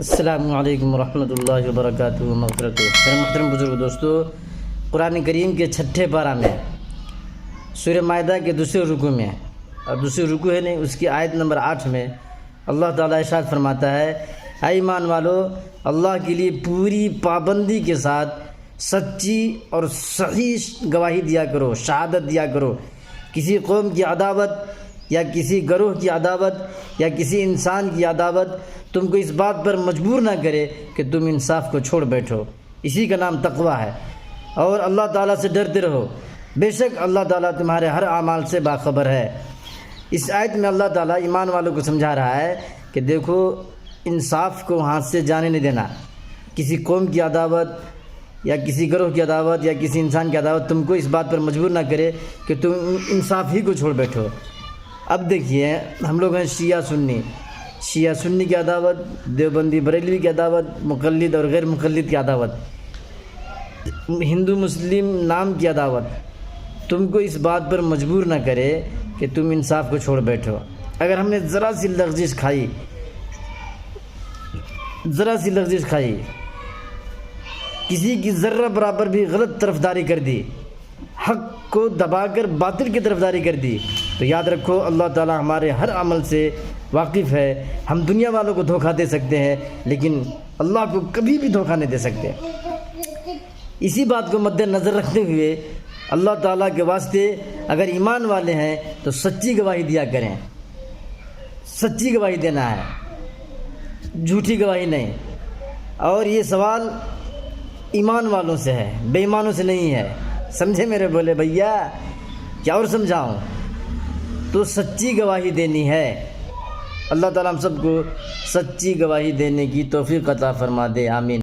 السلام علیکم ورحمۃ اللہ وبرکاتہ مغفرت میرے محترم بزرگ دوستو، قرآن کریم کے چھٹے پارہ میں سورہ مائدہ کے دوسرے رکوع میں اور دوسرے رکوع ہے نہیں اس کی آیت نمبر 8 میں اللہ تعالیٰ ارشاد فرماتا ہے، اے ایمان والو، اللہ کے لیے پوری پابندی کے ساتھ سچی اور صحیح گواہی دیا کرو، شہادت دیا کرو۔ کسی قوم کی عداوت یا کسی گروہ کی عداوت یا کسی انسان کی عداوت تم کو اس بات پر مجبور نہ کرے کہ تم انصاف کو چھوڑ بیٹھو۔ اسی کا نام تقویٰ ہے، اور اللہ تعالیٰ سے ڈرتے رہو، بے شک اللہ تعالیٰ تمہارے ہر اعمال سے باخبر ہے۔ اس آیت میں اللہ تعالیٰ ایمان والوں کو سمجھا رہا ہے کہ دیکھو، انصاف کو ہاتھ سے جانے نہیں دینا۔ کسی قوم کی عداوت یا کسی گروہ کی عداوت یا کسی انسان کی عداوت تم کو اس بات پر مجبور نہ کرے کہ تم انصاف ہی کو چھوڑ بیٹھو۔ اب دیکھیے، ہم لوگ ہیں شیعہ سنی کی عداوت، دیوبندی بریلوی کی عداوت، مقلد اور غیر مقلد کی عداوت، ہندو مسلم نام کی عداوت تم کو اس بات پر مجبور نہ کرے کہ تم انصاف کو چھوڑ بیٹھو۔ اگر ہم نے ذرا سی لغزش کھائی، کسی کی ذرہ برابر بھی غلط طرفداری کر دی، حق کو دبا کر باطل کی طرفداری کر دی، تو یاد رکھو اللہ تعالیٰ ہمارے ہر عمل سے واقف ہے۔ ہم دنیا والوں کو دھوکہ دے سکتے ہیں لیکن اللہ کو کبھی بھی دھوکہ نہیں دے سکتے۔ اسی بات کو مد نظر رکھتے ہوئے اللہ تعالیٰ کے واسطے اگر ایمان والے ہیں تو سچی گواہی دیا کریں۔ سچی گواہی دینا ہے، جھوٹی گواہی نہیں۔ اور یہ سوال ایمان والوں سے ہے، بے ایمانوں سے نہیں ہے۔ سمجھے میرے بولے بھیا؟ کیا اور سمجھاؤں؟ تو سچی گواہی دینی ہے۔ اللہ تعالیٰ ہم سب کو سچی گواہی دینے کی توفیق عطا فرما دے، آمین۔